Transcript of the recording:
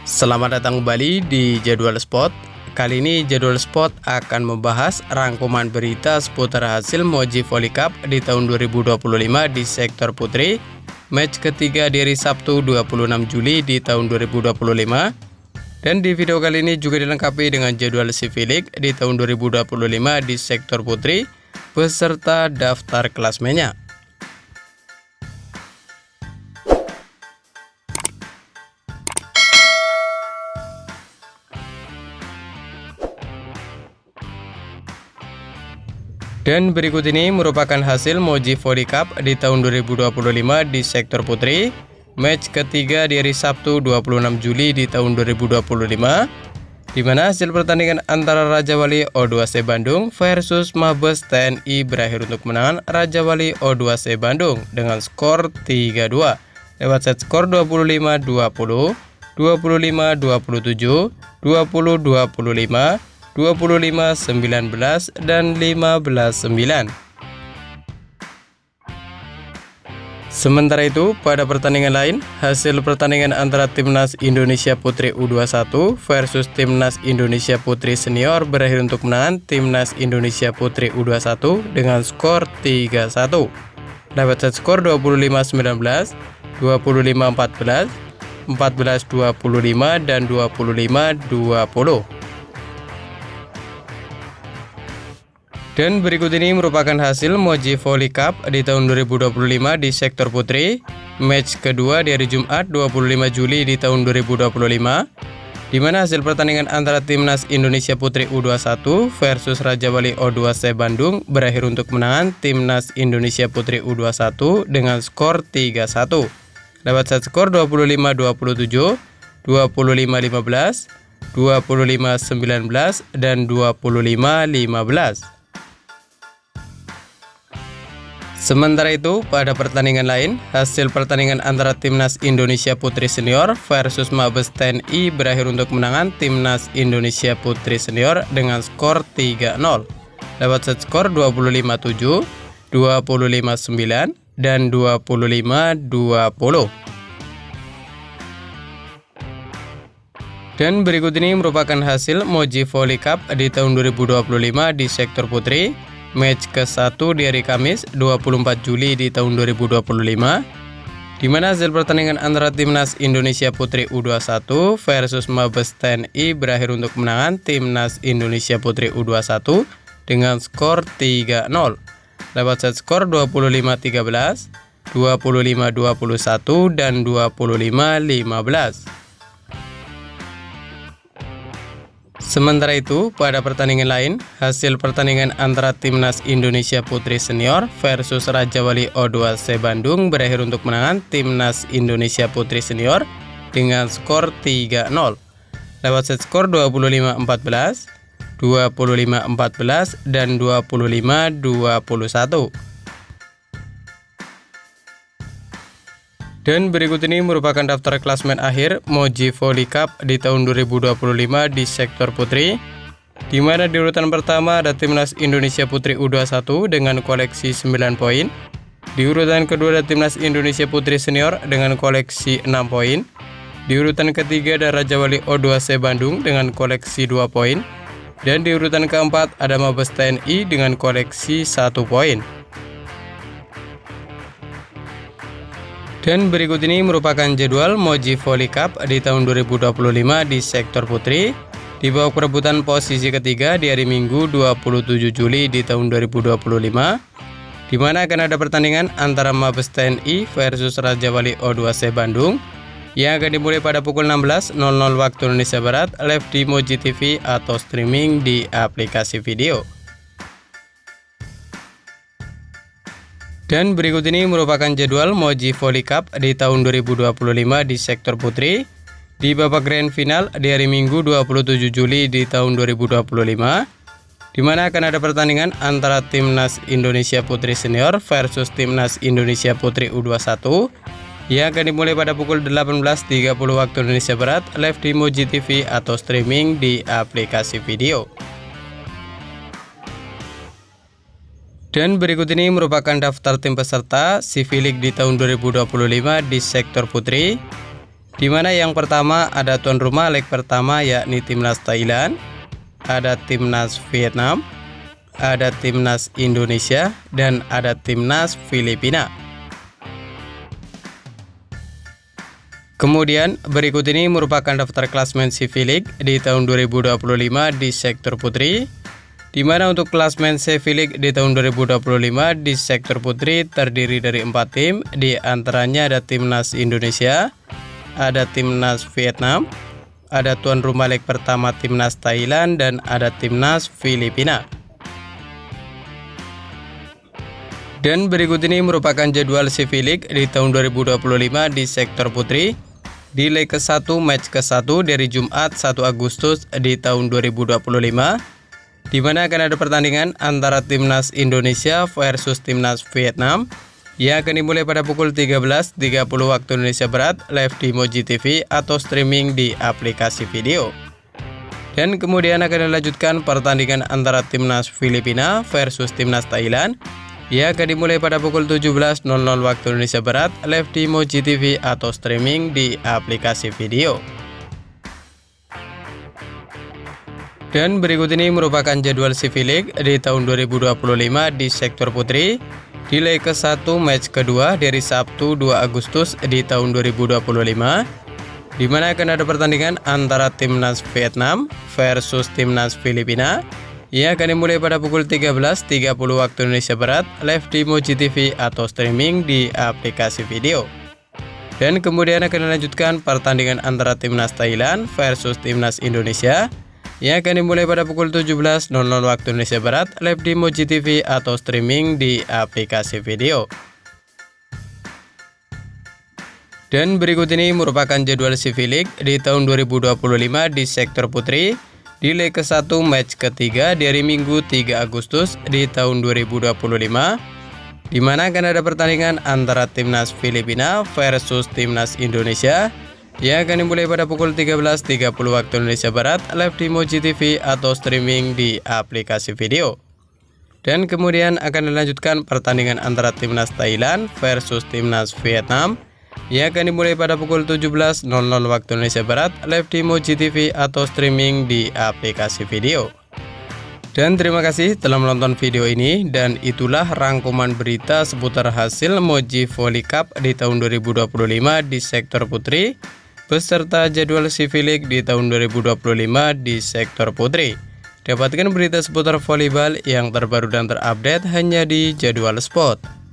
Selamat datang kembali di Jadwal Sport. Kali ini Jadwal Sport akan membahas rangkuman berita seputar hasil Moji Volley Cup di tahun 2025 di sektor putri. Match ketiga di hari Sabtu 26 Juli di tahun 2025. Dan di video kali ini juga dilengkapi dengan jadwal CV League di tahun 2025 di sektor putri beserta daftar klasmennya. Dan berikut ini merupakan hasil Moji Volley Cup di tahun 2025 di sektor putri. Match ketiga di hari Sabtu 26 Juli di tahun 2025. Di mana hasil pertandingan antara Raja Wali O2C Bandung versus Mabes TNI berakhir untuk kemenangan Raja Wali O2C Bandung dengan skor 3-2 lewat set skor 25-20, 25-27, 20-25, 25-19 dan 15-9. Sementara itu, pada pertandingan lain, hasil pertandingan antara Timnas Indonesia Putri U21 versus Timnas Indonesia Putri Senior berakhir untuk kemenangan Timnas Indonesia Putri U21 dengan skor 3-1 lewat set skor 25-19, 25-14, 14-25 dan 25-20. Dan berikut ini merupakan hasil Moji Volley Cup di tahun 2025 di sektor putri. Match kedua di hari Jumat 25 Juli di tahun 2025. Di mana hasil pertandingan antara Timnas Indonesia Putri U21 versus Raja Wali O2C Bandung berakhir untuk kemenangan Timnas Indonesia Putri U21 dengan skor 3-1 lewat set skor 25-27, 25-15, 25-19 dan 25-15. Sementara itu, pada pertandingan lain, hasil pertandingan antara Timnas Indonesia Putri Senior versus Mabes TNI berakhir untuk kemenangan Timnas Indonesia Putri Senior dengan skor 3-0 lewat set skor 25-7, 25-9 dan 25-20. Dan berikut ini merupakan hasil Moji Volley Cup di tahun 2025 di sektor putri. Match ke-1 di hari Kamis 24 Juli di tahun 2025, di mana hasil pertandingan antara Timnas Indonesia Putri U21 versus Mabes TNI berakhir untuk kemenangan Timnas Indonesia Putri U21 dengan skor 3-0 lewat set skor 25-13, 25-21 dan 25-15. Sementara itu, pada pertandingan lain, hasil pertandingan antara Timnas Indonesia Putri Senior versus Raja Wali O2C Bandung berakhir untuk kemenangan Timnas Indonesia Putri Senior dengan skor 3-0 lewat set skor 25-14, 25-14 dan 25-21. Dan berikut ini merupakan daftar klasmen akhir Moji Volley Cup di tahun 2025 di sektor putri, di mana di urutan pertama ada Timnas Indonesia Putri U21 dengan koleksi 9 poin. Di urutan kedua ada Timnas Indonesia Putri Senior dengan koleksi 6 poin. Di urutan ketiga ada Raja Wali O2C Bandung dengan koleksi 2 poin. Dan di urutan keempat ada Mabes TNI dengan koleksi 1 poin. Dan berikut ini merupakan jadwal Moji Volley Cup di tahun 2025 di sektor putri. Di bawah perebutan posisi ketiga di hari Minggu 27 Juli di tahun 2025, di mana akan ada pertandingan antara Mabes TNI versus Raja Wali O2C Bandung yang akan dimulai pada pukul 16.00 waktu Indonesia Barat, live di Moji TV atau streaming di aplikasi video. Dan berikut ini merupakan jadwal Moji Volley Cup di tahun 2025 di sektor putri. Di babak grand final di hari Minggu 27 Juli di tahun 2025, di mana akan ada pertandingan antara Timnas Indonesia Putri Senior versus Timnas Indonesia Putri U21 yang akan dimulai pada pukul 18.30 waktu Indonesia Barat, live di Moji TV atau streaming di aplikasi video. Dan berikut ini merupakan daftar tim peserta CV League di tahun 2025 di sektor putri. di mana yang pertama ada tuan rumah leg pertama yakni timnas Thailand, ada timnas Vietnam, ada timnas Indonesia, dan ada timnas Filipina. Kemudian berikut ini merupakan daftar klasmen CV League di tahun 2025 di sektor putri, di mana untuk klasmen CV League di tahun 2025 di sektor putri terdiri dari 4 tim, di antaranya ada timnas Indonesia, ada timnas Vietnam, ada tuan rumah leg pertama timnas Thailand, dan ada timnas Filipina. Dan berikut ini merupakan jadwal CV League di tahun 2025 di sektor putri di leg ke-1 match ke-1 dari Jumat 1 Agustus di tahun 2025, di mana akan ada pertandingan antara timnas Indonesia versus timnas Vietnam yang akan dimulai pada pukul 13.30 waktu Indonesia Barat live di Moji TV atau streaming di aplikasi video. Dan kemudian akan dilanjutkan pertandingan antara timnas Filipina versus timnas Thailand yang akan dimulai pada pukul 17.00 waktu Indonesia Barat live di Moji TV atau streaming di aplikasi video. Dan berikut ini merupakan jadwal CV League di tahun 2025 di sektor putri di leg ke-1 match kedua dari Sabtu 2 Agustus di tahun 2025, di mana akan ada pertandingan antara timnas Vietnam versus timnas Filipina yang akan dimulai pada pukul 13.30 waktu Indonesia Barat live di Moji TV atau streaming di aplikasi video. Dan kemudian akan dilanjutkan pertandingan antara timnas Thailand versus timnas Indonesia yang akan dimulai pada pukul 17.00 waktu Indonesia Barat live di Moji TV atau streaming di aplikasi video. Dan berikut ini merupakan jadwal CV League di tahun 2025 di sektor putri di leg ke-1 match ketiga dari Minggu 3 Agustus di tahun 2025, di mana akan ada pertandingan antara timnas Filipina versus timnas Indonesia yang akan dimulai pada pukul 13.30 waktu Indonesia Barat live di Moji TV atau streaming di aplikasi video. Dan kemudian akan dilanjutkan pertandingan antara timnas Thailand versus timnas Vietnam yang akan dimulai pada pukul 17.00 waktu Indonesia Barat live di Moji TV atau streaming di aplikasi video. Dan terima kasih telah menonton video ini, dan itulah rangkuman berita seputar hasil Moji Volley Cup di tahun 2025 di sektor putri beserta jadwal CV League di tahun 2025 di sektor putri. Dapatkan berita seputar volleyball yang terbaru dan terupdate hanya di Jadwal Sport.